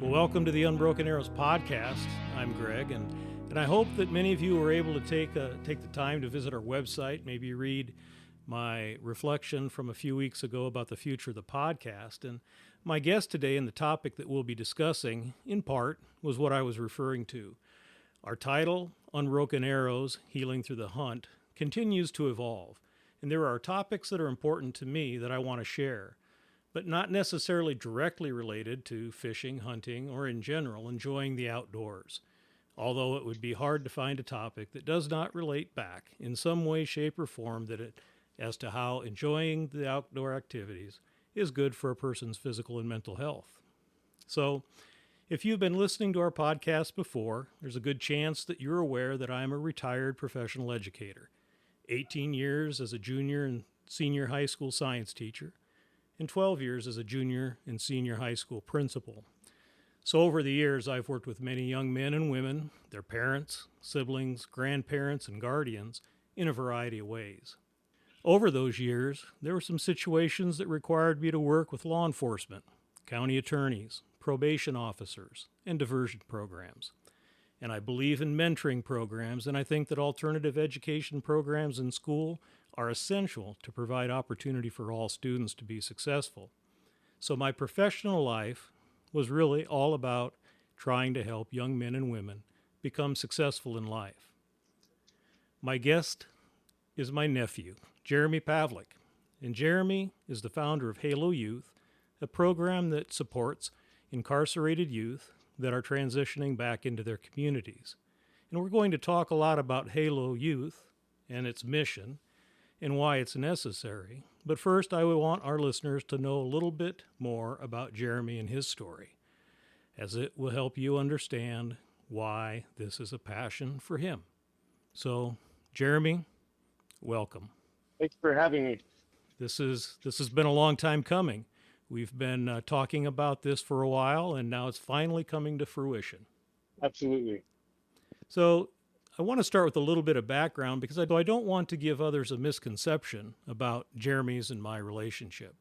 Well, welcome to the Unbroken Arrows podcast. I'm Greg, and I hope that many of you were able to take the time to visit our website, maybe read my reflection from a few weeks ago about the future of the podcast. And my guest today and the topic that we'll be discussing, in part, was what I was referring to. Our title, Unbroken Arrows, Healing Through the Hunt, continues to evolve. And there are topics that are important to me that I want to share, but not necessarily directly related to fishing, hunting, or in general enjoying the outdoors. Although it would be hard to find a topic that does not relate back in some way, shape, or form as to how enjoying the outdoor activities is good for a person's physical and mental health. So, if you've been listening to our podcast before, there's a good chance that you're aware that I'm a retired professional educator. 18 years as a junior and senior high school science teacher, and 12 years as a junior and senior high school principal. So over the years, I've worked with many young men and women, their parents, siblings, grandparents, and guardians in a variety of ways. Over those years, there were some situations that required me to work with law enforcement, county attorneys, probation officers, and diversion programs. And I believe in mentoring programs, and I think that alternative education programs in school are essential to provide opportunity for all students to be successful. So my professional life was really all about trying to help young men and women become successful in life. My guest is my nephew, Jeremy Pavlik. And Jeremy is the founder of Halo Youth, a program that supports incarcerated youth that are transitioning back into their communities. And we're going to talk a lot about Halo Youth and its mission and why it's necessary. But first, I would want our listeners to know a little bit more about Jeremy and his story, as it will help you understand why this is a passion for him. So, Jeremy, welcome. Thanks for having me. This has been a long time coming. We've been talking about this for a while, and now it's finally coming to fruition. Absolutely. So I want to start with a little bit of background because I don't want to give others a misconception about Jeremy's and my relationship.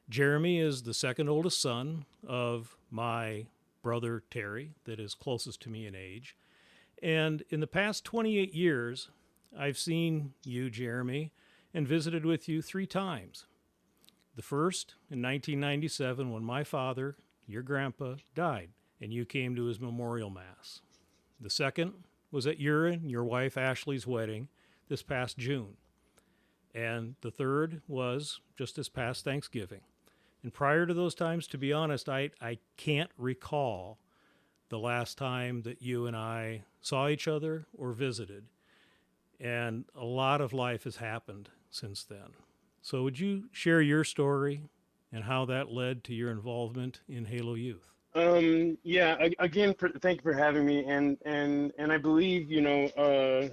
Jeremy is the second oldest son of my brother Terry, that is closest to me in age. And in the past 28 years, I've seen you, Jeremy, and visited with you 3 times. The first in 1997 when my father, your grandpa, died and you came to his memorial mass. The second was at your and your wife Ashley's wedding this past June. And the third was just this past Thanksgiving. And prior to those times, to be honest, I can't recall the last time that you and I saw each other or visited. And a lot of life has happened since then. So would you share your story and how that led to your involvement in Halo Youth? Again, thank you for having me. And I believe, the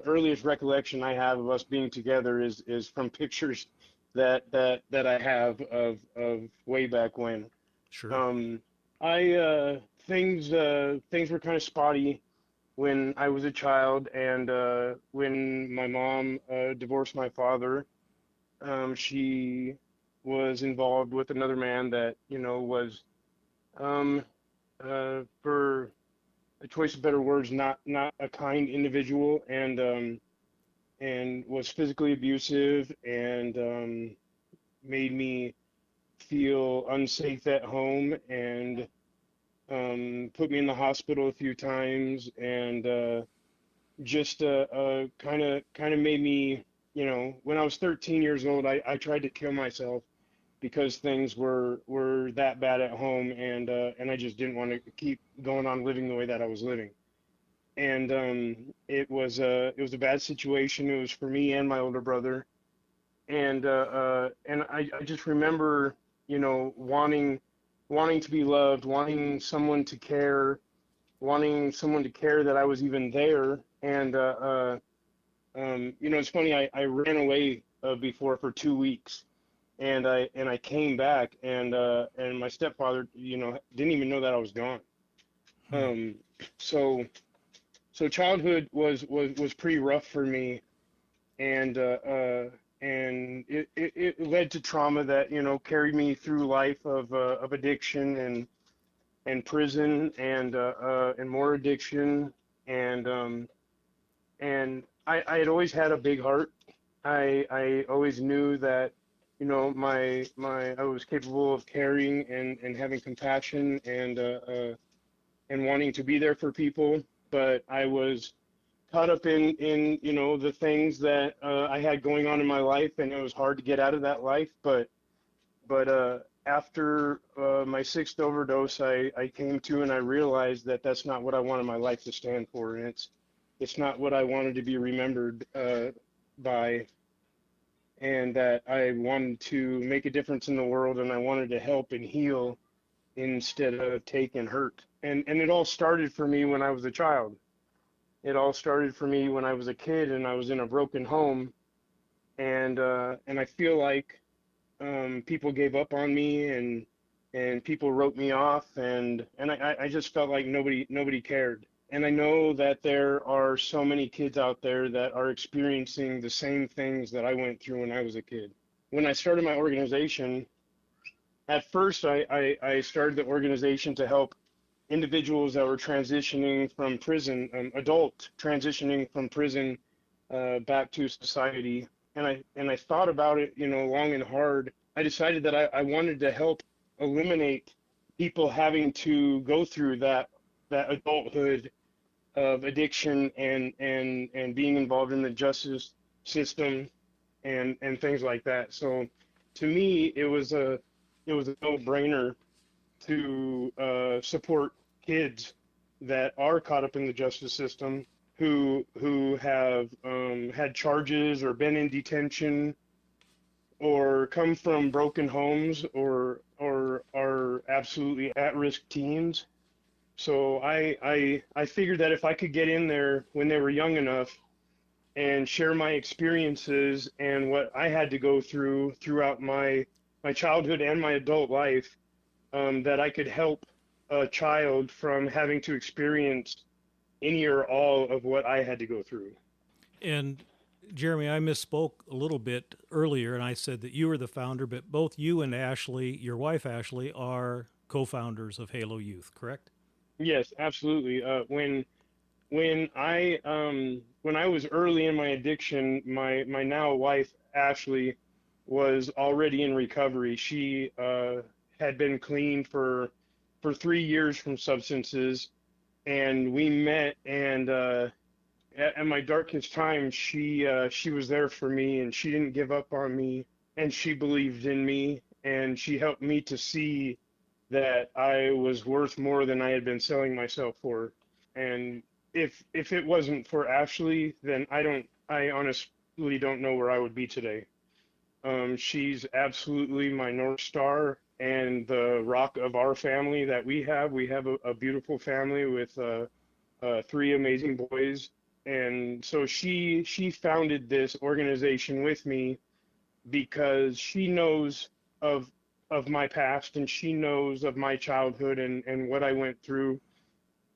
earliest recollection I have of us being together is from pictures that I have of way back when. Sure. Things were kind of spotty when I was a child, and when my mom divorced my father, she was involved with another man that, was, um, for a choice of better words, not a kind individual, and was physically abusive, and made me feel unsafe at home, and put me in the hospital a few times, and just kind of made me, when I was 13 years old, I tried to kill myself because things were that bad at home, and I just didn't want to keep going on living the way that I was living. And it was a bad situation. It was for me and my older brother, and I just remember, wanting to be loved, wanting someone to care that I was even there. And it's funny. I ran away before for 2 weeks, and I came back, and my stepfather, didn't even know that I was gone. Hmm. Um, so so childhood was pretty rough for me, and it led to trauma that, carried me through life of addiction, and prison, and more addiction, and I had always had a big heart. I always knew that, my I was capable of caring, and having compassion, and wanting to be there for people, but I was caught up in the things that I had going on in my life, and it was hard to get out of that life. But after my sixth overdose, I came to, and I realized that that's not what I wanted my life to stand for, and it's not what I wanted to be remembered by, and that I wanted to make a difference in the world, and I wanted to help and heal instead of take and hurt. And it all started for me when I was a child. It all started for me when I was a kid, and I was in a broken home, and I feel like people gave up on me, and people wrote me off, and I just felt like nobody cared. And I know that there are so many kids out there that are experiencing the same things that I went through when I was a kid. When I started my organization, at first I started the organization to help individuals that were transitioning from prison, adult transitioning from prison back to society. And I thought about it, long and hard. I decided that I wanted to help eliminate people having to go through that adulthood of addiction, and being involved in the justice system, and things like that. So to me, it was a no-brainer to support kids that are caught up in the justice system, who have had charges, or been in detention, or come from broken homes, or are absolutely at-risk teens. So I figured that if I could get in there when they were young enough, and share my experiences and what I had to go through throughout my childhood and my adult life, that I could help a child from having to experience any or all of what I had to go through. And Jeremy, I misspoke a little bit earlier, and I said that you were the founder, but both you and Ashley, your wife Ashley, are co-founders of Halo Youth, correct? Yes, absolutely. When I was early in my addiction, my now wife Ashley was already in recovery. She had been clean for 3 years from substances, and we met, and at my darkest time, she was there for me, and she didn't give up on me, and she believed in me, and she helped me to see that I was worth more than I had been selling myself for. And if it wasn't for Ashley, then I honestly don't know where I would be today. She's absolutely my North Star, and the rock of our family that we have. We have a beautiful family with three amazing boys. And so she founded this organization with me because she knows of my past, and she knows of my childhood, and what I went through.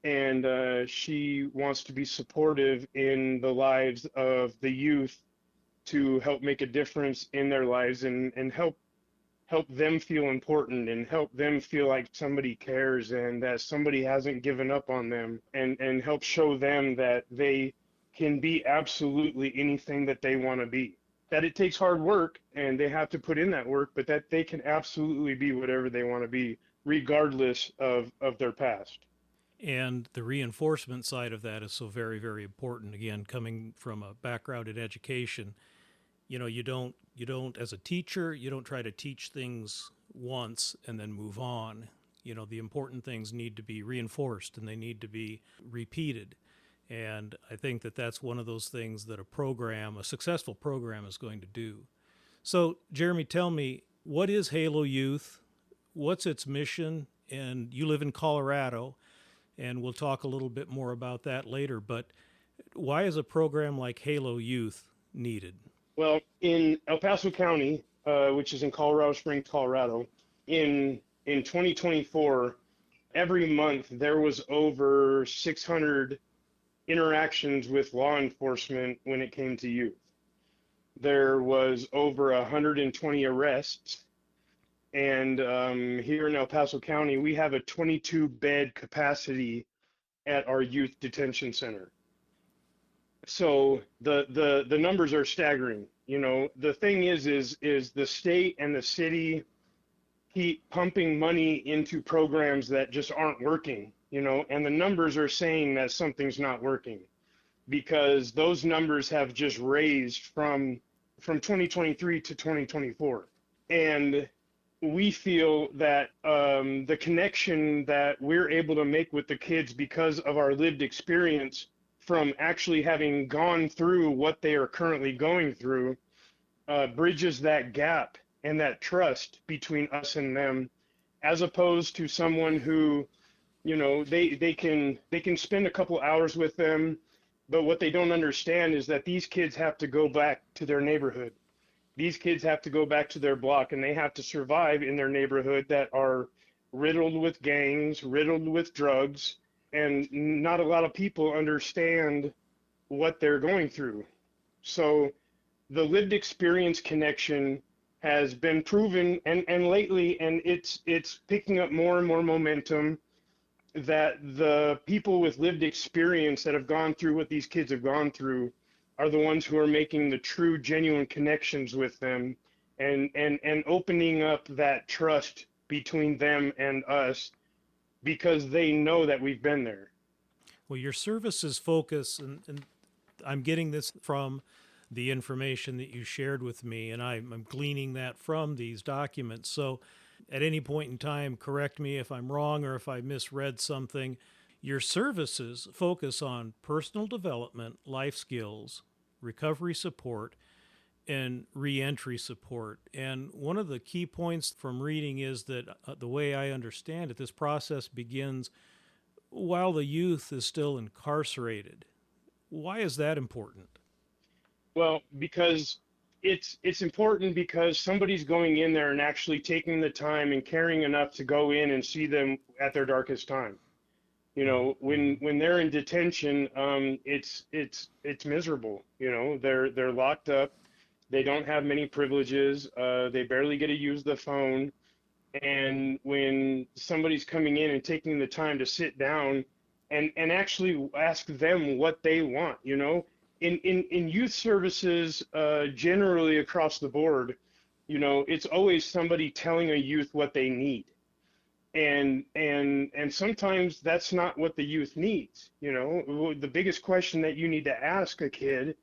and she wants to be supportive in the lives of the youth to help make a difference in their lives and help them feel important and help them feel like somebody cares and that somebody hasn't given up on them and help show them that they can be absolutely anything that they want to be. That it takes hard work and they have to put in that work, but that they can absolutely be whatever they want to be, regardless of their past. And the reinforcement side of that is so very, very important. Again, coming from a background in education, you don't as a teacher, you don't try to teach things once and then move on. The important things need to be reinforced and they need to be repeated. And I think that that's one of those things that a successful program, is going to do. So, Jeremy, tell me, what is Halo Youth? What's its mission? And you live in Colorado, and we'll talk a little bit more about that later. But why is a program like Halo Youth needed? Well, in El Paso County, which is in Colorado Springs, Colorado, in 2024, every month there was over 600 interactions with law enforcement when it came to youth. There was over 120 arrests, and here in El Paso County, we have a 22-bed capacity at our youth detention center. So the numbers are staggering. The thing is the state and the city keep pumping money into programs that just aren't working, and the numbers are saying that something's not working because those numbers have just raised from 2023 to 2024. And we feel that the connection that we're able to make with the kids because of our lived experience from actually having gone through what they are currently going through bridges that gap and that trust between us and them, as opposed to someone who, they can spend a couple hours with them, but what they don't understand is that these kids have to go back to their neighborhood. These kids have to go back to their block, and they have to survive in their neighborhood that are riddled with gangs, riddled with drugs, and not a lot of people understand what they're going through. So the lived experience connection has been proven, and lately, and it's picking up more and more momentum, that the people with lived experience that have gone through what these kids have gone through are the ones who are making the true, genuine connections with them and opening up that trust between them and us because they know that we've been there. Well, your services focus, and I'm getting this from the information that you shared with me, and I'm gleaning that from these documents. So at any point in time, correct me if I'm wrong or if I misread something. Your services focus on personal development, life skills, recovery support, and reentry support. And one of the key points from reading is that the way I understand it, this process begins while the youth is still incarcerated. Why is that important? Well, because it's important because somebody's going in there and actually taking the time and caring enough to go in and see them at their darkest time. When they're in detention, it's miserable. They're locked up. They don't have many privileges. They barely get to use the phone. And when somebody's coming in and taking the time to sit down and actually ask them what they want, in youth services, generally across the board, it's always somebody telling a youth what they need. And sometimes that's not what the youth needs. The biggest question that you need to ask a kid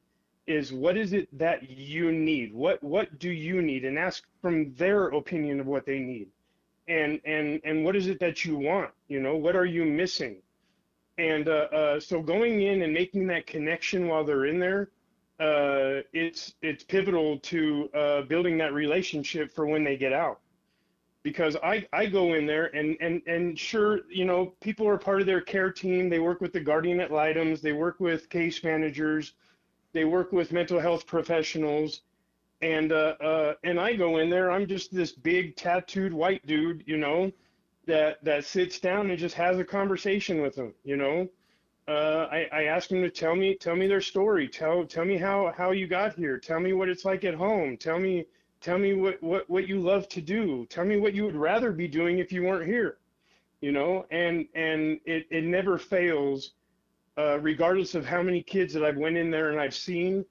is, what is it that you need? What do you need? And ask from their opinion of what they need. And what is it that you want? What are you missing? And so going in and making that connection while they're in there, it's pivotal to building that relationship for when they get out. Because I go in there and sure, people are part of their care team. They work with the guardian ad litems. They work with case managers. They work with mental health professionals. And I go in there, I'm just this big tattooed white dude, that sits down and just has a conversation with them. I ask them to tell me their story. Tell me how you got here. Tell me what it's like at home. Tell me what you love to do. Tell me what you would rather be doing if you weren't here. And it never fails, regardless of how many kids that I've went in there and I've seen.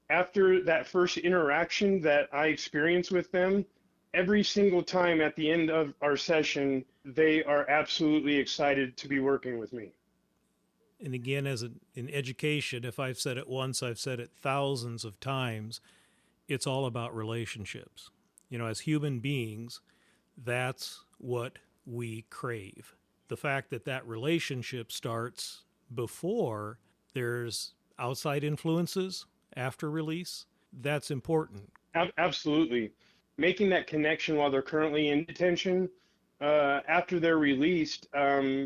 After that first interaction that I experience with them, every single time at the end of our session, they are absolutely excited to be working with me. And again, in education, if I've said it once, I've said it thousands of times. It's all about relationships. As human beings, that's what we crave. The fact that relationship starts before there's outside influences after release, that's important. Absolutely. Making that connection while they're currently in detention, after they're released,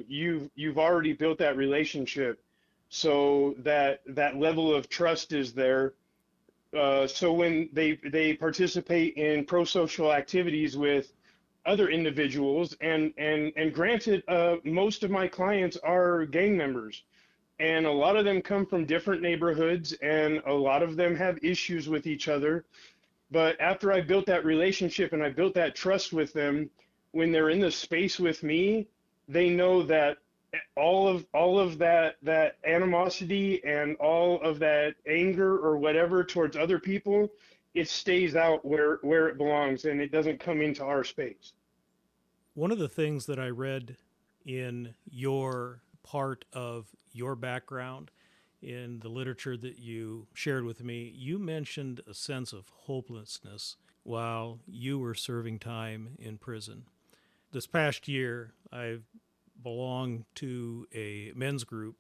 you've already built that relationship, so that level of trust is there. So when they participate in pro-social activities with other individuals, and granted, most of my clients are gang members, and a lot of them come from different neighborhoods, and a lot of them have issues with each other. But after I built that relationship and I built that trust with them, when they're in the space with me, they know that all of that animosity and all of that anger or whatever towards other people, it stays out where it belongs, and it doesn't come into our space. One of the things that I read in your part of your background, in the literature that you shared with me, you mentioned a sense of hopelessness while you were serving time in prison. This past year, I've belonged to a men's group,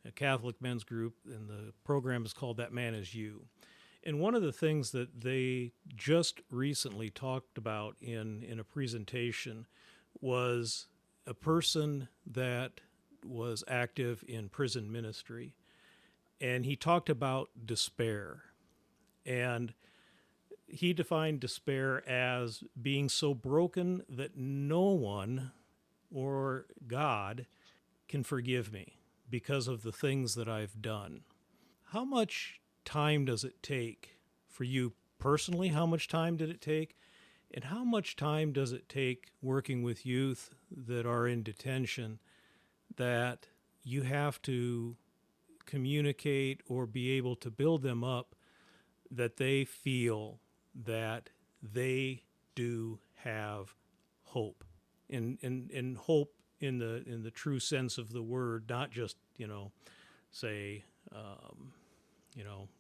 a Catholic men's group, and the program is called That Man Is You. And one of the things that they just recently talked about in a presentation was a person that was active in prison ministry. And he talked about despair. And he defined despair as being so broken that no one or God can forgive me because of the things that I've done. How much time does it take for you personally? How much time did it take? And how much time does it take working with youth that are in detention that you have to communicate or be able to build them up that they feel that they do have hope, and hope in the true sense of the word, not just say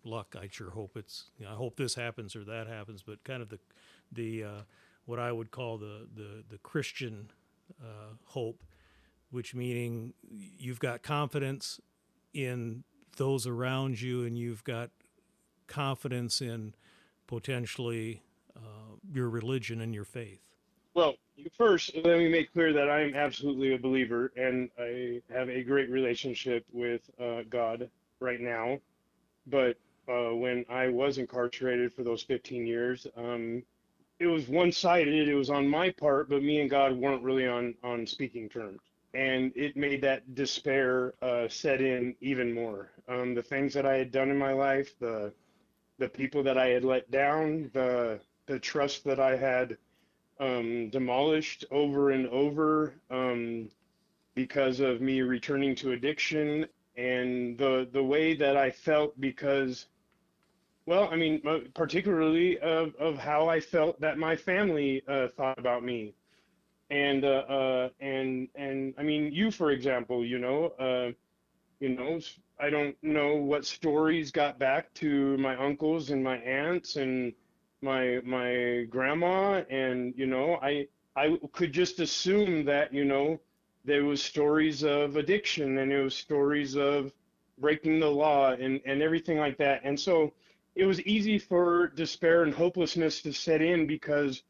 luck. I sure hope I hope this happens or that happens, but kind of the what I would call the Christian hope, which meaning you've got confidence in those around you, and you've got confidence in potentially your religion and your faith. Well, first, let me make clear that I am absolutely a believer, and I have a great relationship with God right now. But when I was incarcerated for those 15 years, it was one-sided. It was on my part, but me and God weren't really on speaking terms. And it made that despair set in even more. The things that I had done in my life, the people that I had let down, the trust that I had demolished over and over, because of me returning to addiction, and the way that I felt because, well, I mean, particularly of how I felt that my family thought about me. And I mean, you, for example, I don't know what stories got back to my uncles and my aunts and my grandma, and I could just assume that there was stories of addiction, and it was stories of breaking the law, and everything like that. And so it was easy for despair and hopelessness to set in, because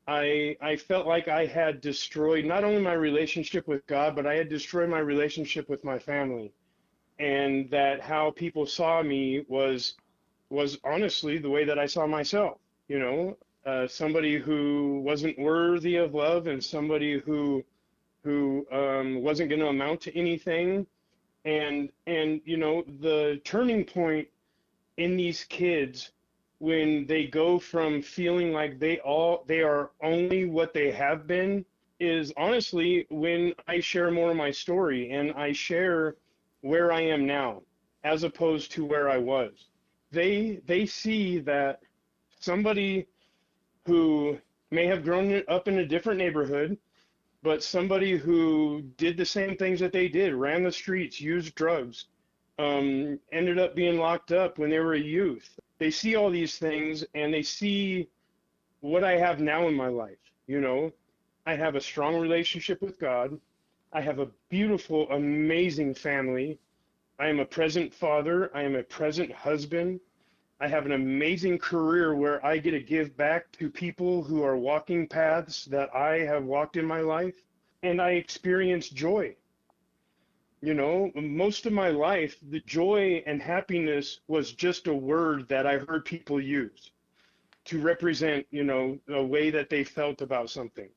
I felt like I had destroyed not only my relationship with God, but I had destroyed my relationship with my family. And that how people saw me was honestly the way that I saw myself, somebody who wasn't worthy of love, and somebody who who wasn't going to amount to anything. And you know, the turning point in these kids when they go from feeling like they are only what they have been is honestly when I share more of my story and I share where I am now as opposed to where I was. They see that somebody who may have grown up in a different neighborhood, but somebody who did the same things that they did, ran the streets, used drugs, ended up being locked up when they were a youth. They see all these things and they see what I have now in my life. You know, I have a strong relationship with God. I have a beautiful, amazing family. I am a present father. I am a present husband. I have an amazing career where I get to give back to people who are walking paths that I have walked in my life. And I experience joy. You know, most of my life, the joy and happiness was just a word that I heard people use to represent, you know, the way that they felt about something.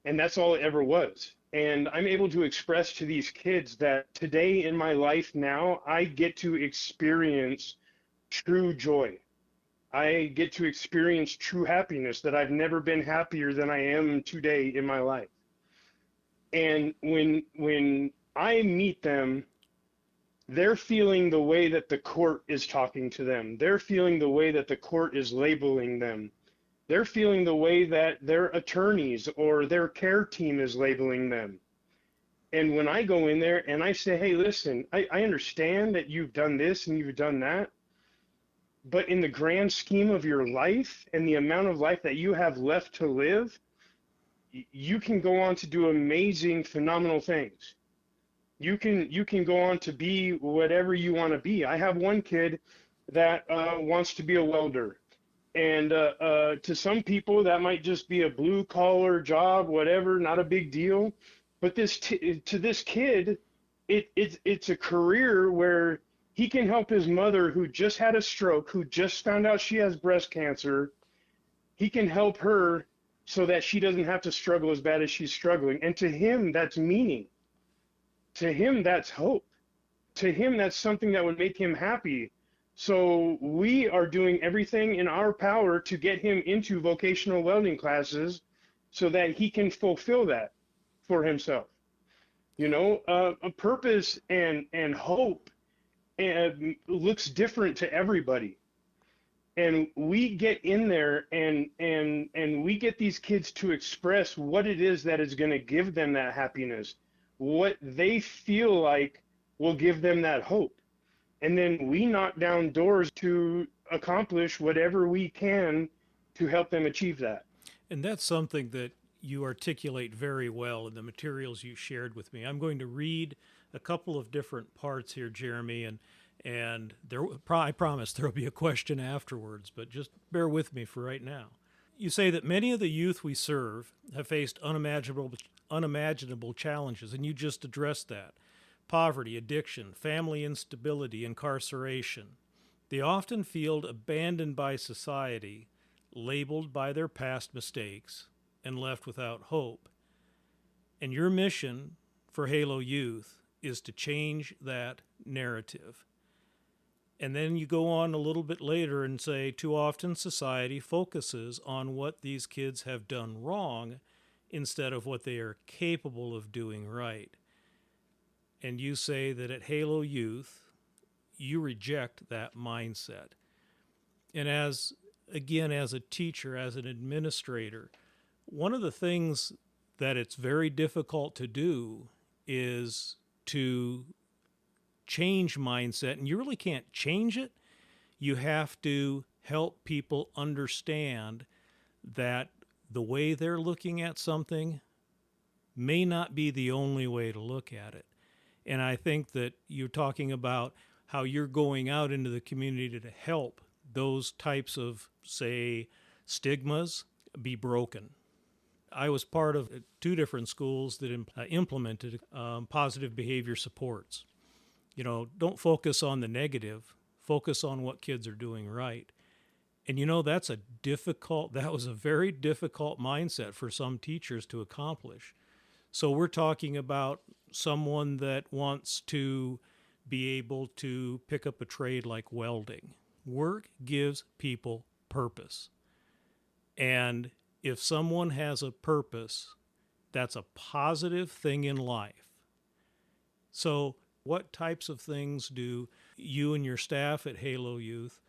And that's all it ever was. And I'm able to express to these kids that today in my life now, I get to experience true joy. I get to experience true happiness, that I've never been happier than I am today in my life. And when I meet them, they're feeling the way that the court is talking to them. They're feeling the way that the court is labeling them. They're feeling the way that their attorneys or their care team is labeling them. And when I go in there and I say, hey, listen, I understand that you've done this and you've done that, but in the grand scheme of your life and the amount of life that you have left to live, you can go on to do amazing, phenomenal things. You can go on to be whatever you want to be. I have one kid that wants to be a welder. And to some people, that might just be a blue collar job, whatever, not a big deal. But to this kid, it's a career where he can help his mother who just had a stroke, who just found out she has breast cancer. He can help her so that she doesn't have to struggle as bad as she's struggling. And to him, that's meaning. To him, that's hope. To him, that's something that would make him happy. So we are doing everything in our power to get him into vocational welding classes so that he can fulfill that for himself. You know, a purpose and hope looks different to everybody. And we get in there and we get these kids to express what it is that is going to give them that happiness, what they feel like will give them that hope. And then we knock down doors to accomplish whatever we can to help them achieve that. And that's something that you articulate very well in the materials you shared with me. I'm going to read a couple of different parts here, Jeremy, and I promise there will be a question afterwards, but just bear with me for right now. You say that many of the youth we serve have faced unimaginable challenges, and you just addressed that. Poverty, addiction, family instability, incarceration. They often feel abandoned by society, labeled by their past mistakes, and left without hope. And your mission for Halo Youth is to change that narrative. And then you go on a little bit later and say, too often society focuses on what these kids have done wrong instead of what they are capable of doing right. And you say that at Halo Youth, you reject that mindset. And as a teacher, as an administrator, one of the things that it's very difficult to do is to change mindset, and you really can't change it. You have to help people understand that the way they're looking at something may not be the only way to look at it. And I think that you're talking about how you're going out into the community to help those types of, say, stigmas be broken. I was part of 2 different schools that implemented positive behavior supports. You know, don't focus on the negative, focus on what kids are doing right. And you know, that was a very difficult mindset for some teachers to accomplish. So we're talking about someone that wants to be able to pick up a trade like welding. Work gives people purpose. And if someone has a purpose, that's a positive thing in life. So, what types of things do you and your staff at Halo Youth,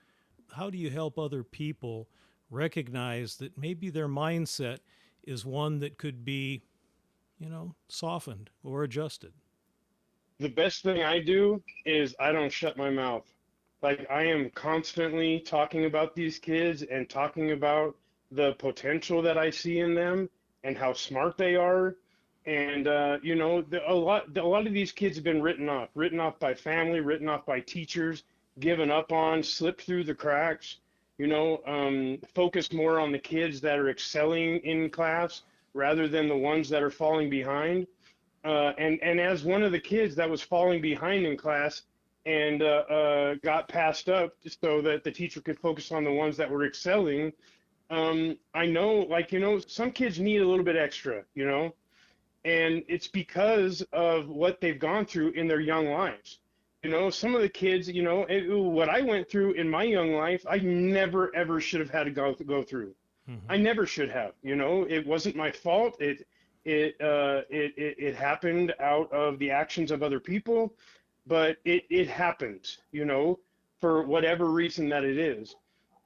how do you help other people recognize that maybe their mindset is one that could be, softened or adjusted? The best thing I do is I don't shut my mouth. Like I am constantly talking about these kids and talking about the potential that I see in them and how smart they are. And a lot of these kids have been written off by family, written off by teachers, given up on, slipped through the cracks. Focus more on the kids that are excelling in class rather than the ones that are falling behind. And as one of the kids that was falling behind in class and got passed up so that the teacher could focus on the ones that were excelling, I know, like, some kids need a little bit extra, and it's because of what they've gone through in their young lives. Some of the kids, what I went through in my young life, I never, ever should have had to go through. Mm-hmm. I never should have. It wasn't my fault. It happened out of the actions of other people, but it happens, for whatever reason that it is.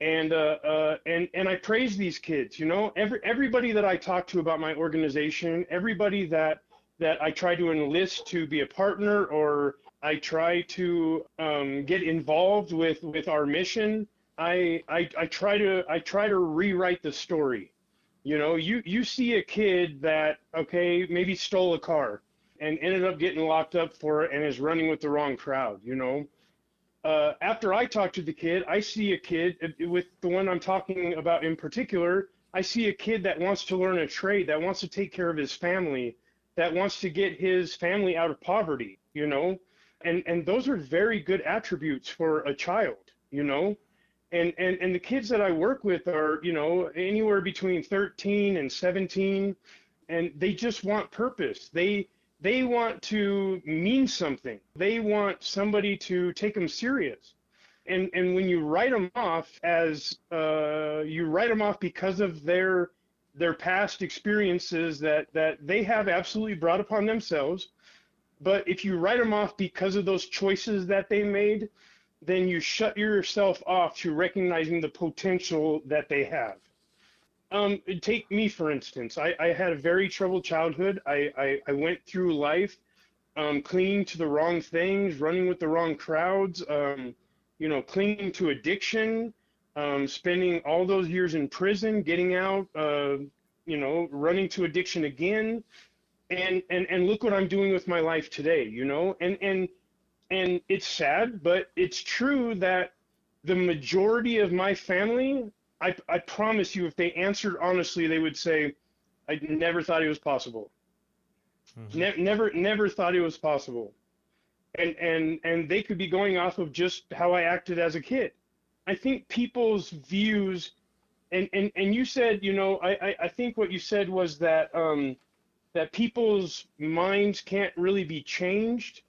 And I praise these kids, everybody that I talk to about my organization, everybody that I try to enlist to be a partner, or I try to get involved with our mission. I try to rewrite the story. You see a kid that, okay, maybe stole a car and ended up getting locked up for it and is running with the wrong crowd. After I talk to the kid, I see a kid with the one I'm talking about in particular. I see a kid that wants to learn a trade, that wants to take care of his family, that wants to get his family out of poverty, and those are very good attributes for a child, and the kids that I work with are, anywhere between 13 and 17, and they just want purpose. They want to mean something. They want somebody to take them serious. And when you write them off because of their past experiences that they have absolutely brought upon themselves, but if you write them off because of those choices that they made, then you shut yourself off to recognizing the potential that they have. Take me, for instance. I had a very troubled childhood. I went through life clinging to the wrong things, running with the wrong crowds, clinging to addiction, spending all those years in prison, getting out, running to addiction again. And look what I'm doing with my life today, and it's sad, but it's true that the majority of my family, I promise you, if they answered honestly, they would say, I never thought it was possible. Mm-hmm. Never thought it was possible. And they could be going off of just how I acted as a kid. I think people's views, and you said, I think what you said was that that people's minds can't really be changed.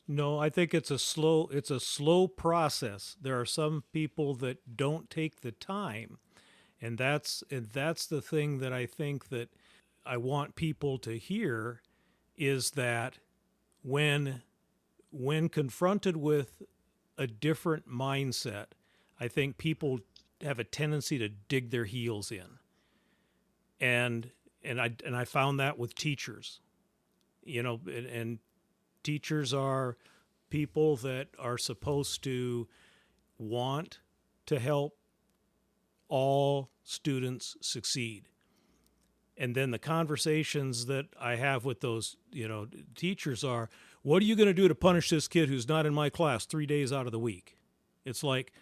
No, I think it's a slow process. There are some people that don't take the time, and that's the thing that I think that I want people to hear is that when when confronted with a different mindset, I think people have a tendency to dig their heels in. And I found that with teachers. And teachers are people that are supposed to want to help all students succeed. And then the conversations that I have with those, teachers are, what are you going to do to punish this kid who's not in my class 3 days out of the week? It's like,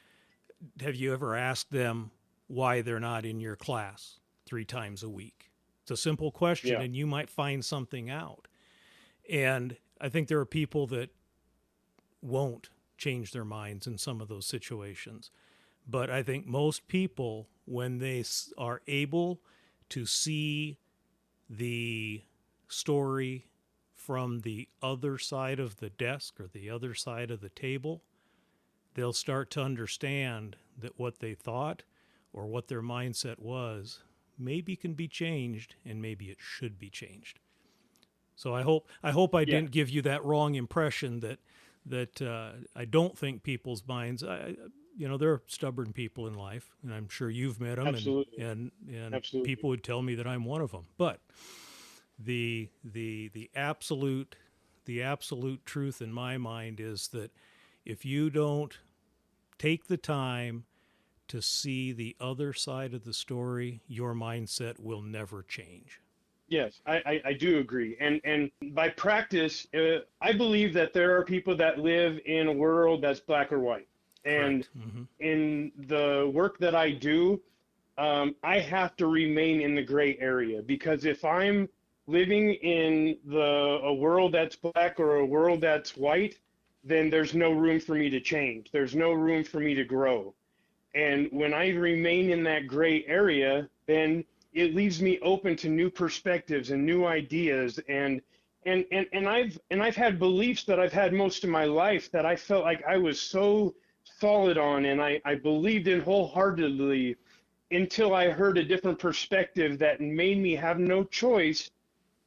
have you ever asked them why they're not in your class 3 times a week? It's a simple question, Yeah. and you might find something out. And I think there are people that won't change their minds in some of those situations. But I think most people, when they are able to see the story from the other side of the desk or the other side of the table, they'll start to understand that what they thought or what their mindset was maybe can be changed, and maybe it should be changed. So I hope I Yeah, didn't give you that wrong impression that I don't think people's minds. There are stubborn people in life, and I'm sure you've met them, and absolutely, and absolutely. people would tell me that I'm one of them. But the absolute truth in my mind is that if you don't take the time to see the other side of the story, your mindset will never change. Yes, I do agree. And by practice, I believe that there are people that live in a world that's black or white. And Correct. Hmm. in the work that I do, I have to remain in the gray area because if I'm living in a world that's black or a world that's white, then there's no room for me to change. There's no room for me to grow. And when I remain in that gray area, then it leaves me open to new perspectives and new ideas. And I've had beliefs that I've had most of my life that I felt like I was so solid on and I believed in wholeheartedly until I heard a different perspective that made me have no choice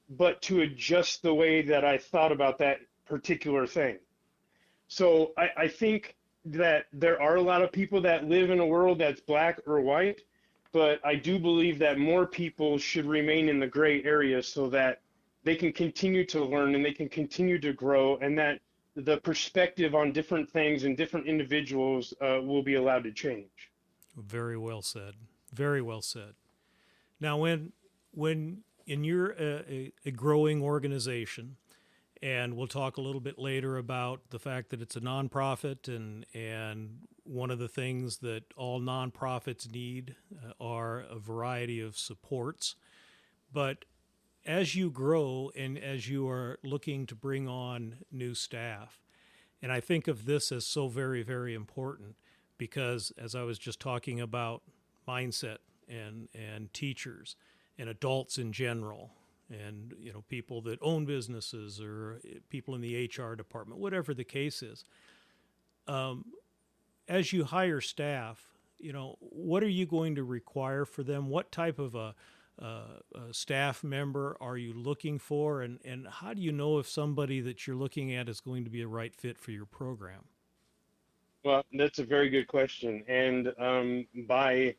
but to adjust the way that I thought about that particular thing. So I think that there are a lot of people that live in a world that's black or white, but I do believe that more people should remain in the gray area so that they can continue to learn and they can continue to grow, and that the perspective on different things and different individuals will be allowed to change. Very well said. Very well said. Now, when in your a growing organization, and we'll talk a little bit later about the fact that it's a nonprofit, and one of the things that all nonprofits need are a variety of supports. But as you grow and as you are looking to bring on new staff, and I think of this as so very, very important because as I was just talking about mindset and teachers and adults in general, and people that own businesses or people in the HR department, whatever the case is, as you hire staff, what are you going to require for them? What type of a staff member are you looking for, and how do you know if somebody that you're looking at is going to be a right fit for your program? Well, that's a very good question. And by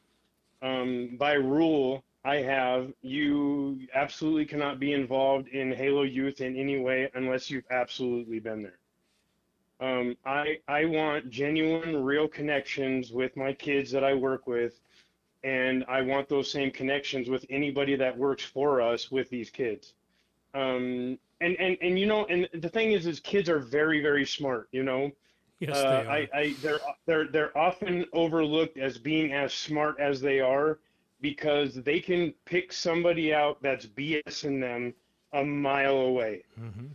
rule, I have you absolutely cannot be involved in Halo Youth in any way unless you've absolutely been there. I want genuine, real connections with my kids that I work with, and I want those same connections with anybody that works for us with these kids. And the thing is kids are very, very smart. Yes, they are. They're often overlooked as being as smart as they are because they can pick somebody out that's BSing them a mile away. Hmm.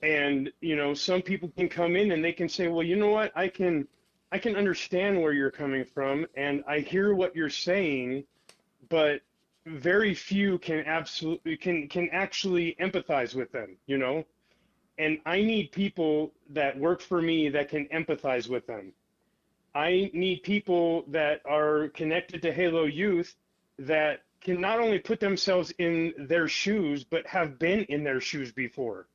And some people can come in and they can say, well, you know what, I can understand where you're coming from and I hear what you're saying, but very few can actually empathize with them. And I need people that work for me that can empathize with them. I need people that are connected to Halo Youth that can not only put themselves in their shoes, but have been in their shoes before.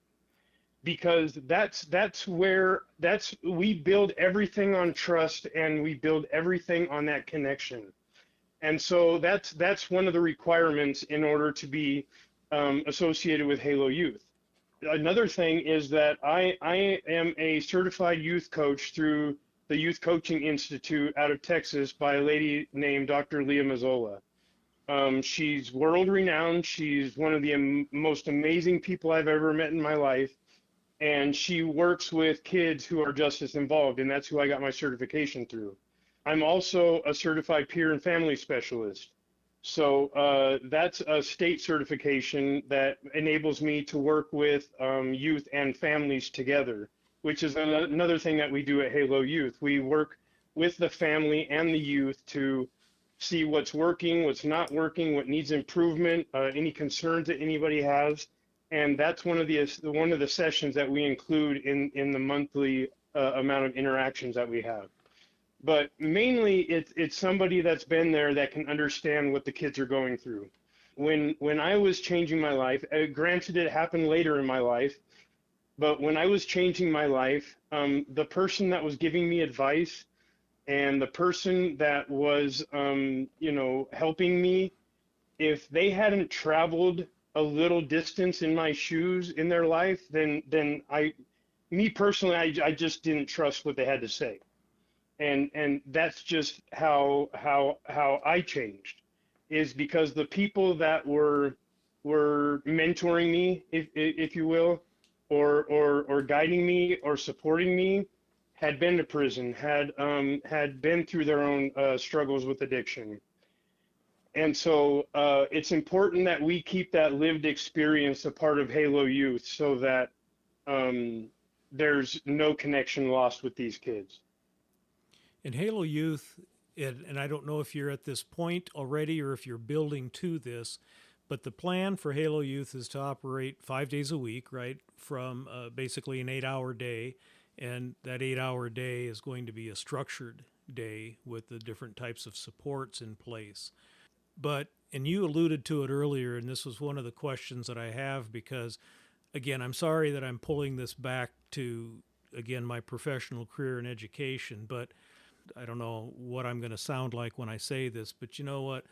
Because that's we build everything on trust and we build everything on that connection. And so that's one of the requirements in order to be associated with Halo Youth. Another thing is that I am a certified youth coach through the Youth Coaching Institute out of Texas by a lady named Dr. Leah Mazzola. She's world renowned. She's one of the most amazing people I've ever met in my life. And she works with kids who are justice involved, and that's who I got my certification through. I'm also a certified peer and family specialist. So that's a state certification that enables me to work with youth and families together, which is another thing that we do at Halo Youth. We work with the family and the youth to see what's working, what's not working, what needs improvement, any concerns that anybody has. and that's one of the sessions that we include in the monthly amount of interactions that we have. But mainly, it's somebody that's been there that can understand what the kids are going through. When I was changing my life, granted it happened later in my life, but when I was changing my life, the person that was giving me advice and the person that was, helping me, if they hadn't traveled a little distance in my shoes in their life, then me personally, I just didn't trust what they had to say. And that's just how I changed, is because the people that were mentoring me, if you will, or guiding me or supporting me, had been to prison, had been through their own struggles with addiction. And so it's important that we keep that lived experience a part of Halo Youth, so that there's no connection lost with these kids. In Halo Youth, and I don't know if you're at this point already or if you're building to this, but the plan for Halo Youth is to operate 5 days a week, right, from basically an 8-hour day. And that 8-hour day is going to be a structured day with the different types of supports in place. But, and you alluded to it earlier, and this was one of the questions that I have, because, again, I'm sorry that I'm pulling this back to, again, my professional career in education, but I don't know what I'm going to sound like when I say this, but you know what?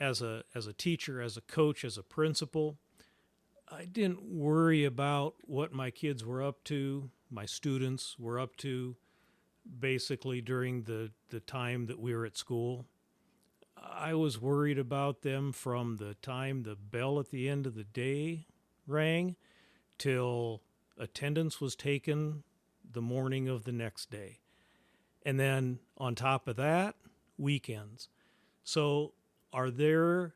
As a teacher, as a coach, as a principal, I didn't worry about what my kids were up to, my students were up to, basically during the time that we were at school. I was worried about them from the time the bell at the end of the day rang till attendance was taken the morning of the next day. And then on top of that, weekends. So are there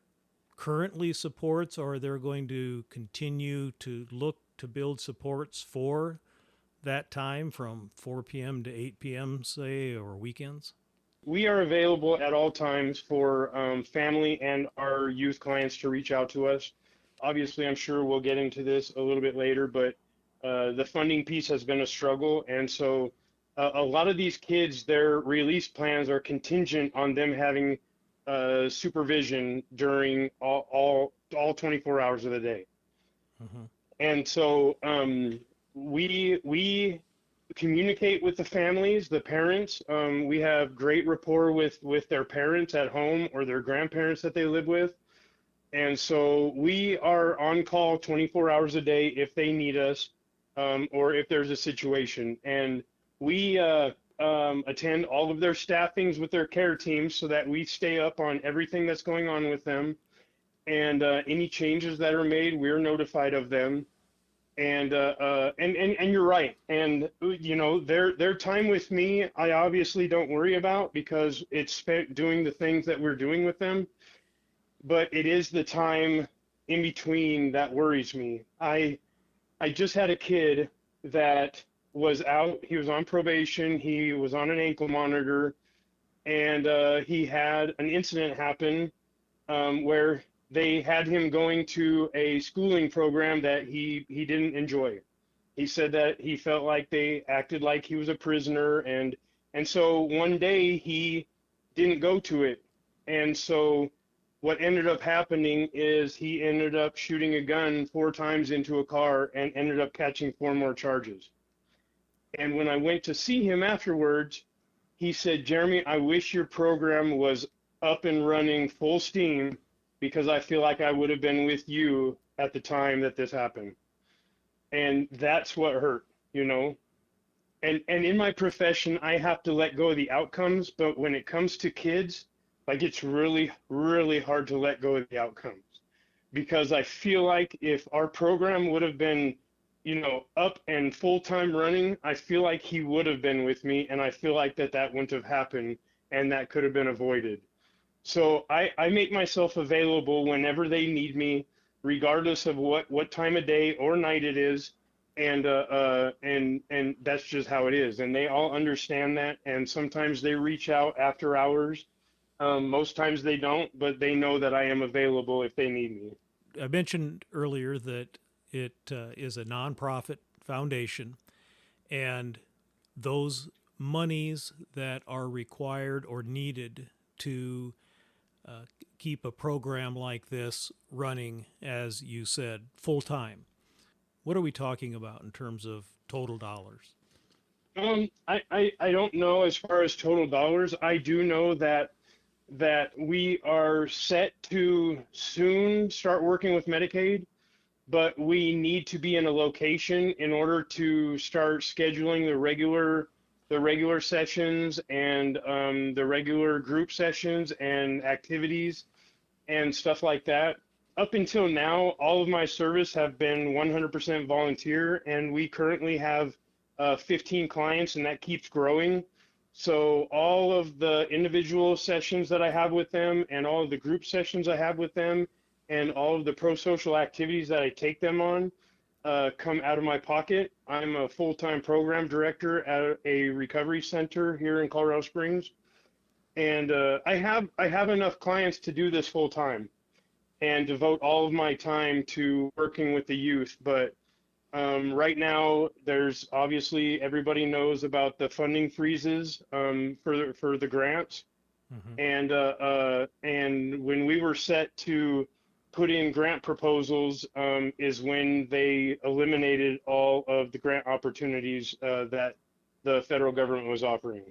currently supports, or are they going to continue to look to build supports for that time from 4 p.m. to 8 p.m., say, or weekends? We are available at all times for family and our youth clients to reach out to us. Obviously, I'm sure we'll get into this a little bit later, but the funding piece has been a struggle. And so a lot of these kids, their release plans are contingent on them having supervision during all 24 hours of the day. Mm-hmm. And so we communicate with the families, the parents. We have great rapport with their parents at home or their grandparents that they live with. And so we are on call 24 hours a day if they need us, or if there's a situation. And we attend all of their staffings with their care teams so that we stay up on everything that's going on with them. And any changes that are made, we're notified of them. And you're right. And you know, their time with me, I obviously don't worry about, because it's spent doing the things that we're doing with them. But it is the time in between that worries me. I just had a kid that was out. He was on probation. He was on an ankle monitor, and he had an incident happen where they had him going to a schooling program that he didn't enjoy. He said that he felt like they acted like he was a prisoner, and so one day he didn't go to it. And so what ended up happening is he ended up shooting a gun 4 times into a car and ended up catching 4 more charges. And when I went to see him afterwards, he said, "Jeremy, I wish your program was up and running full steam, because I feel like I would have been with you at the time that this happened." And that's what hurt, you know. And in my profession, I have to let go of the outcomes, but when it comes to kids, like, it's really, really hard to let go of the outcomes, because I feel like if our program would have been, you know, up and full-time running, I feel like he would have been with me, and I feel like that wouldn't have happened, and that could have been avoided. So I make myself available whenever they need me, regardless of what time of day or night it is, and that's just how it is. And they all understand that, and sometimes they reach out after hours. Most times they don't, but they know that I am available if they need me. I mentioned earlier that It is a nonprofit foundation, and those monies that are required or needed to uh, keep a program like this running, as you said, full time. What are we talking about in terms of total dollars? I don't know as far as total dollars. I do know that we are set to soon start working with Medicaid, but we need to be in a location in order to start scheduling the regular sessions and the regular group sessions and activities and stuff like that. Up until now, all of my service have been 100% volunteer, and we currently have 15 clients, and that keeps growing. So all of the individual sessions that I have with them, and all of the group sessions I have with them, and all of the pro-social activities that I take them on, come out of my pocket. I'm a full-time program director at a recovery center here in Colorado Springs, and I have enough clients to do this full time and devote all of my time to working with the youth. But right now, there's obviously everybody knows about the funding freezes for the grants, Mm-hmm. and when we were set to put in grant proposals is when they eliminated all of the grant opportunities that the federal government was offering.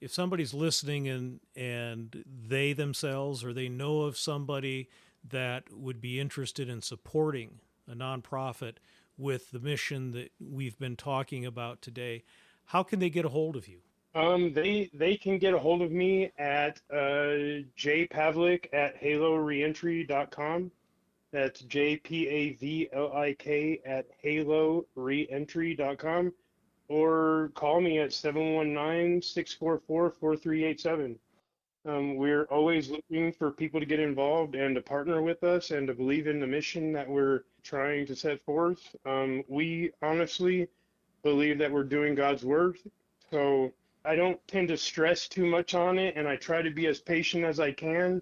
If somebody's listening and they themselves or they know of somebody that would be interested in supporting a nonprofit with the mission that we've been talking about today, how can they get a hold of you? They can get a hold of me at jpavlik at haloreentry.com. That's jpavlik at haloreentry.com, or call me at 719-644-4387. We're always looking for people to get involved and to partner with us and to believe in the mission that we're trying to set forth. We honestly believe that we're doing God's work. So I don't tend to stress too much on it, and I try to be as patient as I can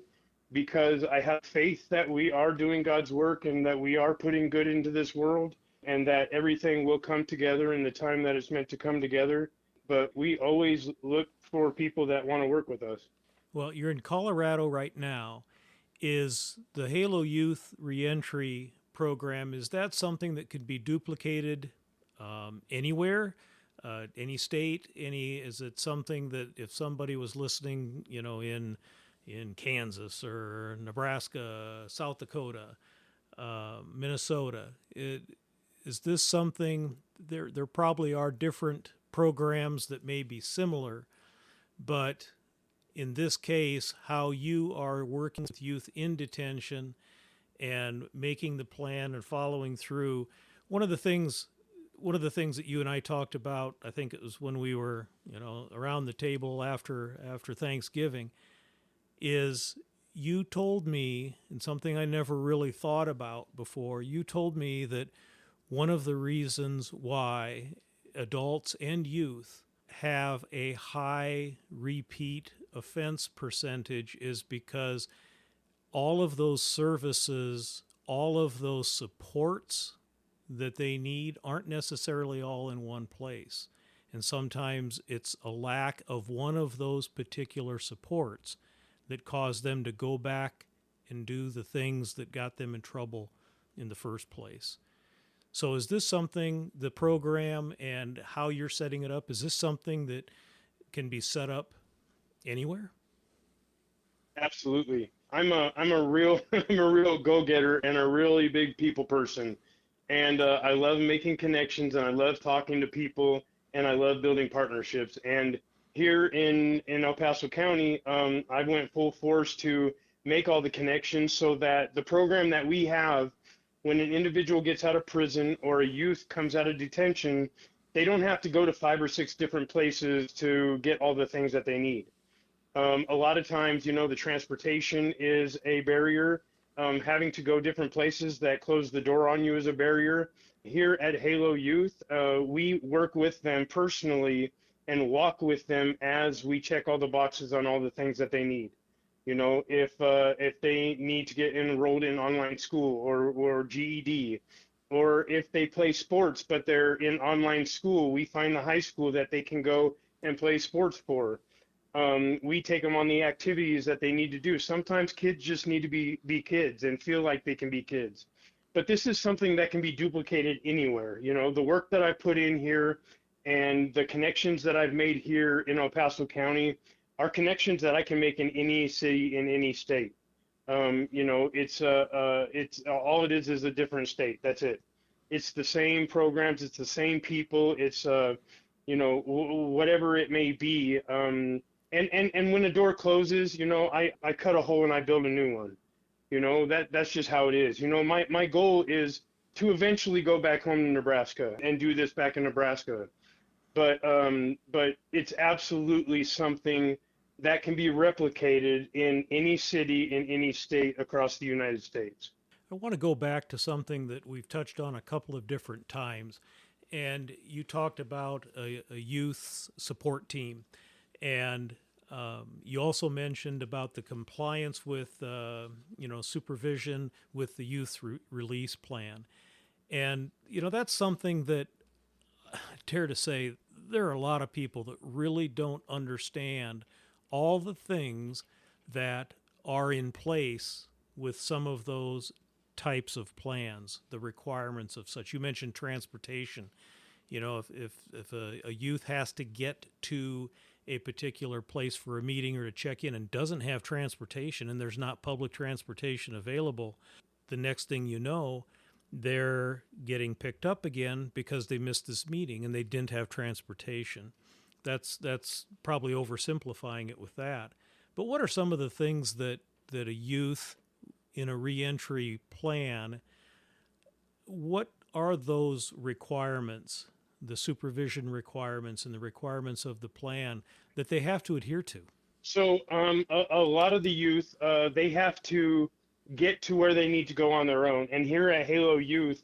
because I have faith that we are doing God's work and that we are putting good into this world and that everything will come together in the time that it's meant to come together. But we always look for people that want to work with us. Well, you're in Colorado right now. Is the Halo Youth Reentry program, is that something that could be duplicated anywhere, any state? Is it something that if somebody was listening, in Kansas or Nebraska, South Dakota, Minnesota, is this something? There probably are different programs that may be similar, but in this case, how you are working with youth in detention and making the plan and following through. One of the things, one of the things that you and I talked about, I think it was when we were, around the table after Thanksgiving, is you told me, and something I never really thought about before, you told me that one of the reasons why adults and youth have a high repeat offense percentage is because all of those services, all of those supports that they need aren't necessarily all in one place. And sometimes it's a lack of one of those particular supports that cause them to go back and do the things that got them in trouble in the first place. So is this something, the program and how you're setting it up, is this something that can be set up anywhere? Absolutely. I'm a real I'm a real go-getter and a really big people person. And I love making connections and I love talking to people and I love building partnerships. And here in El Paso County, I went full force to make all the connections so that the program that we have, when an individual gets out of prison or a youth comes out of detention, they don't have to go to 5 or 6 different places to get all the things that they need. A lot of times, the transportation is a barrier. Having to go different places that close the door on you is a barrier. Here at Halo Youth, we work with them personally and walk with them as we check all the boxes on all the things that they need. If they need to get enrolled in online school or GED, Or if they play sports, but they're in online school, we find the high school that they can go and play sports for. We take them on the activities that they need to do. Sometimes kids just need to be kids and feel like they can be kids. But this is something that can be duplicated anywhere. You know, the work that I put in here and the connections that I've made here in El Paso County are connections that I can make in any city in any state. You know, it's all it is a different state. That's it. It's the same programs. It's the same people. It's you know, whatever it may be. And when a door closes, you know, I cut a hole and I build a new one. You know, that's just how it is. You know, my goal is to eventually go back home to Nebraska and do this back in Nebraska. But it's absolutely something that can be replicated in any city, in any state across the United States. I want to go back to something that we've touched on a couple of different times. And you talked about a youth support team. And you also mentioned about the compliance with, supervision with the release plan. And, that's something that, I dare to say, there are a lot of people that really don't understand all the things that are in place with some of those types of plans, the requirements of such. You mentioned transportation. If a youth has to get to a particular place for a meeting or to check in and doesn't have transportation and there's not public transportation available, the next thing you know, they're getting picked up again because they missed this meeting and they didn't have transportation. That's probably oversimplifying it with that. But what are some of the things that a youth in a reentry plan, what are those requirements, the supervision requirements and the requirements of the plan that they have to adhere to? So a lot of the youth, they have to get to where they need to go on their own. And here at Halo Youth,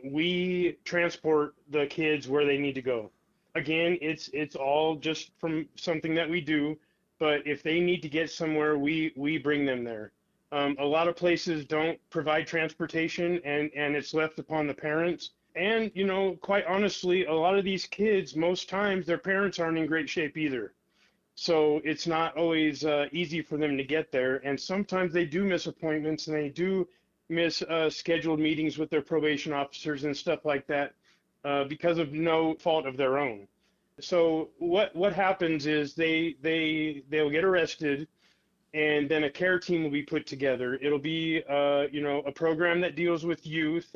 we transport the kids where they need to go. Again, it's all just from something that we do, but if they need to get somewhere, we bring them there. A lot of places don't provide transportation, and it's left upon the parents. And, quite honestly, a lot of these kids, most times, their parents aren't in great shape either. So it's not always easy for them to get there. And sometimes they do miss appointments and they do miss scheduled meetings with their probation officers and stuff like that because of no fault of their own. So what happens is they'll get arrested, and then a care team will be put together. It'll be a program that deals with youth,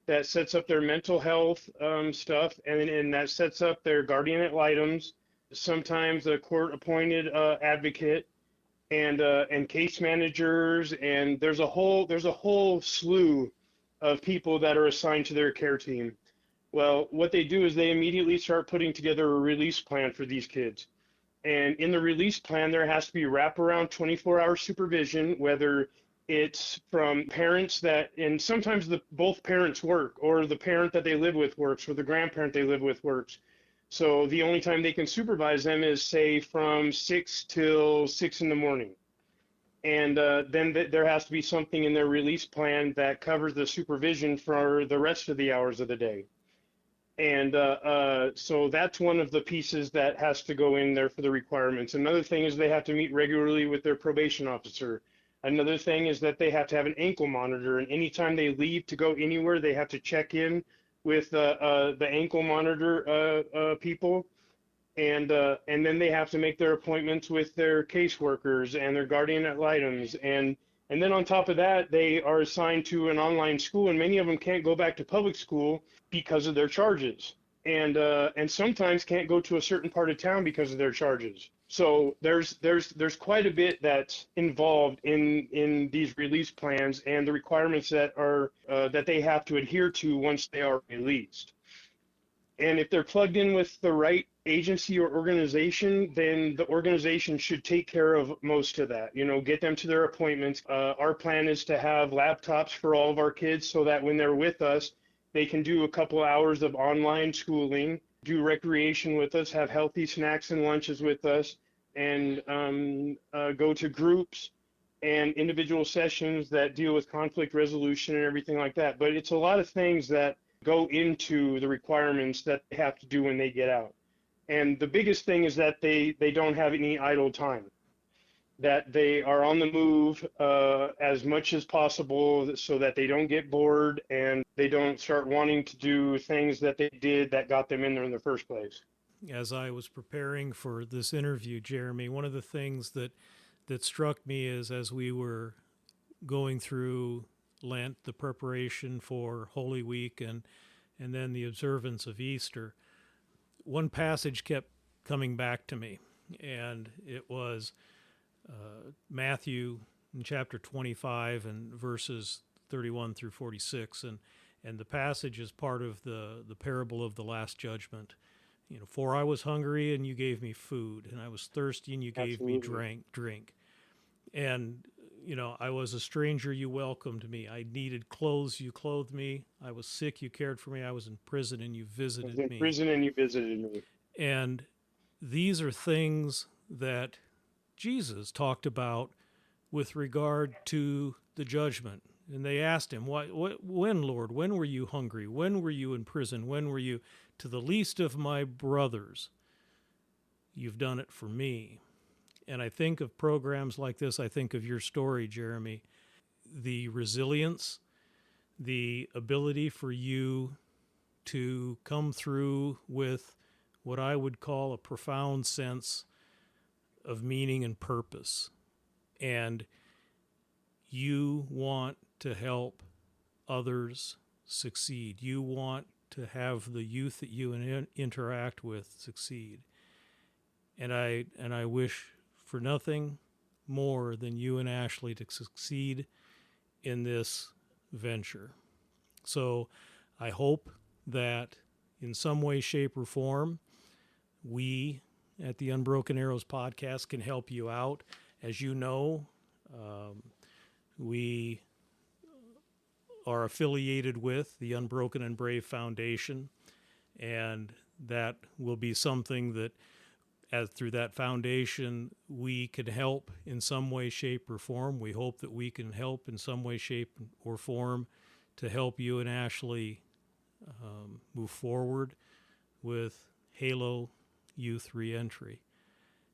that sets up their mental health stuff, and that sets up their guardian ad litems, sometimes a court-appointed advocate, and case managers, and there's a whole slew of people that are assigned to their care team. Well, what they do is they immediately start putting together a release plan for these kids. And in the release plan, there has to be wraparound 24-hour supervision, whether it's from parents and sometimes both parents work, or the parent that they live with works, or the grandparent they live with works. So the only time they can supervise them is, say, from 6 till 6 in the morning. And then there has to be something in their release plan that covers the supervision for the rest of the hours of the day. And so that's one of the pieces that has to go in there for the requirements. Another thing is they have to meet regularly with their probation officer. Another thing is that they have to have an ankle monitor, and anytime they leave to go anywhere, they have to check in with the ankle monitor people, and then they have to make their appointments with their caseworkers and their guardian ad litems, and then on top of that, they are assigned to an online school, and many of them can't go back to public school because of their charges, and sometimes can't go to a certain part of town because of their charges. So there's quite a bit that's involved in these release plans and the requirements that are that they have to adhere to once they are released. And if they're plugged in with the right agency or organization, then the organization should take care of most of that. Get them to their appointments. Our plan is to have laptops for all of our kids so that when they're with us, they can do a couple hours of online schooling, do recreation with us, have healthy snacks and lunches with us, and go to groups and individual sessions that deal with conflict resolution and everything like that. But it's a lot of things that go into the requirements that they have to do when they get out. And the biggest thing is that they don't have any idle time, that they are on the move as much as possible so that they don't get bored and they don't start wanting to do things that they did that got them in there in the first place. As I was preparing for this interview, Jeremy, one of the things that struck me is as we were going through Lent, the preparation for Holy Week, and then the observance of Easter, one passage kept coming back to me, and it was Matthew in chapter 25 and verses 31 through 46, and the passage is part of the parable of the Last Judgment. You know, for I was hungry and you gave me food, and I was thirsty and you gave me drink. And, you know, I was a stranger, you welcomed me. I needed clothes, you clothed me. I was sick, you cared for me. I was in prison and you visited me. And these are things that Jesus talked about with regard to the judgment. And they asked him, when, Lord, when were you hungry? When were you in prison? When were you to the least of my brothers? You've done it for me. And I think of programs like this. I think of your story, Jeremy, the resilience, the ability for you to come through with what I would call a profound sense of meaning and purpose. And you want to help others succeed. You want to have the youth that you interact with succeed. And I wish for nothing more than you and Ashley to succeed in this venture. So I hope that in some way, shape, or form, we at the Unbroken Arrows podcast can help you out. As you know, we are affiliated with the Unbroken and Brave Foundation, and that will be something that, as through that foundation, we can help in some way, shape, or form. We hope that we can help in some way, shape, or form to help you and Ashley move forward with Halo Youth Reentry.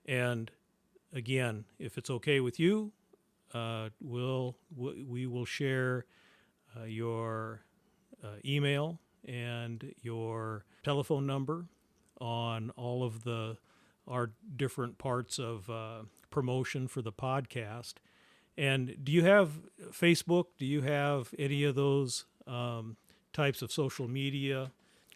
And again, if it's okay with you, we will share your email and your telephone number on all of our different parts of promotion for the podcast. And do you have Facebook? Do you have any of those types of social media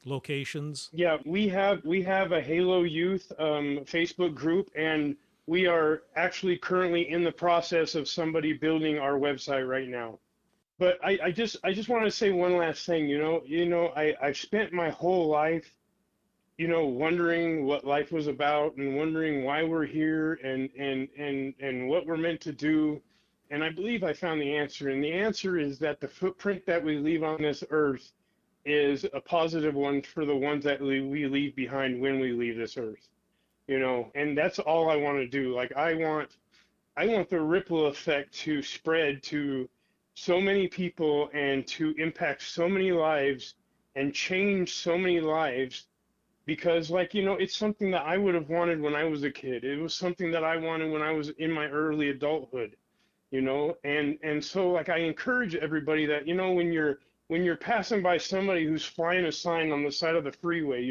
locations? Yeah, we have a Halo Youth Facebook group, and we are actually currently in the process of somebody building our website right now. But I just want to say one last thing. I've spent my whole life, wondering what life was about and wondering why we're here and what we're meant to do. And I believe I found the answer. And the answer is that the footprint that we leave on this earth is a positive one for the ones that we leave behind when we leave this earth. And that's all I want to do. Like, I want the ripple effect to spread to so many people and to impact so many lives and change so many lives, because it's something that I would have wanted when I was a kid. It was something that I wanted when I was in my early adulthood, and so I encourage everybody that, when you're passing by somebody who's flying a sign on the side of the freeway,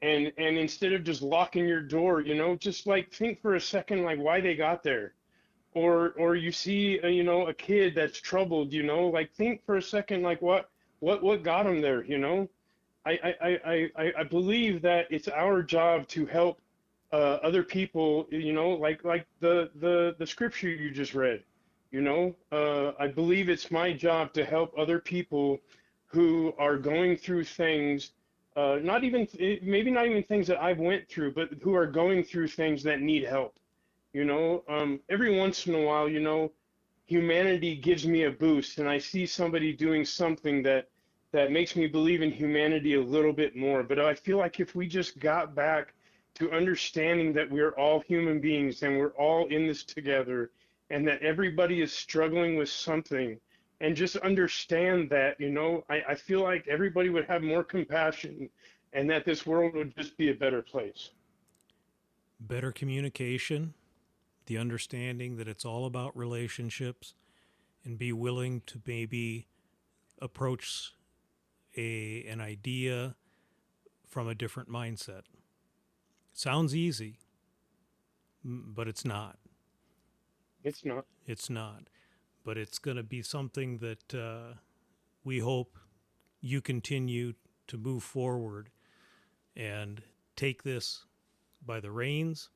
and instead of just locking your door, just think for a second, why they got there. Or you see, a kid that's troubled, think for a second, what got them there, I believe that it's our job to help other people, like the scripture you just read, I believe it's my job to help other people who are going through things, maybe not even things that I've went through, but who are going through things that need help. Every once in a while, humanity gives me a boost, and I see somebody doing something that makes me believe in humanity a little bit more. But I feel like if we just got back to understanding that we're all human beings and we're all in this together, and that everybody is struggling with something. And just understand that, I feel like everybody would have more compassion and that this world would just be a better place. Better communication, the understanding that it's all about relationships, and be willing to maybe approach an idea from a different mindset. Sounds easy, but it's not. It's not. It's not. But it's going to be something that we hope you continue to move forward and take this by the reins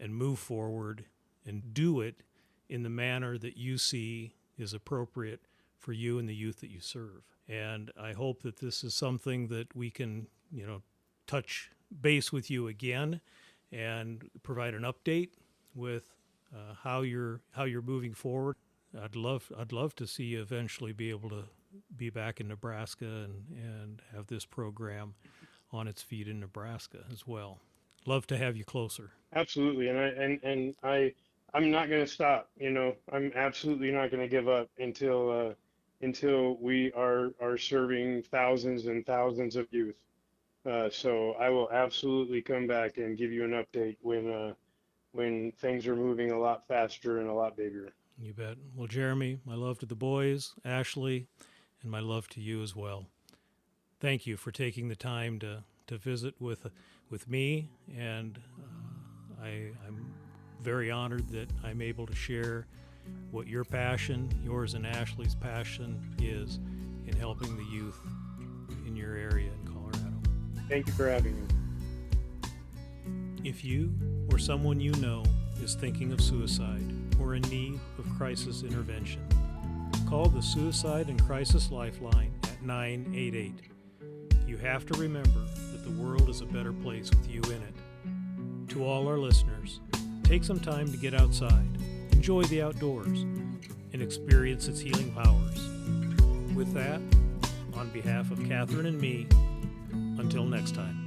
and move forward and do it in the manner that you see is appropriate for you and the youth that you serve. And I hope that this is something that we can, touch base with you again and provide an update with how you're moving forward. I'd love to see you eventually be able to be back in Nebraska and have this program on its feet in Nebraska as well. Love to have you closer. Absolutely, and I'm not going to stop. I'm absolutely not going to give up until we are serving thousands and thousands of youth. So I will absolutely come back and give you an update when things are moving a lot faster and a lot bigger. You bet. Well, Jeremy, my love to the boys, Ashley, and my love to you as well. Thank you for taking the time to visit with me, and I'm very honored that I'm able to share what your passion, yours and Ashley's passion, is in helping the youth in your area in Colorado. Thank you for having me. If you or someone you know is thinking of suicide or in need of crisis intervention, call the Suicide and Crisis Lifeline at 988. You have to remember that the world is a better place with you in it. To all our listeners, take some time to get outside, enjoy the outdoors, and experience its healing powers. With that, on behalf of Catherine and me, until next time.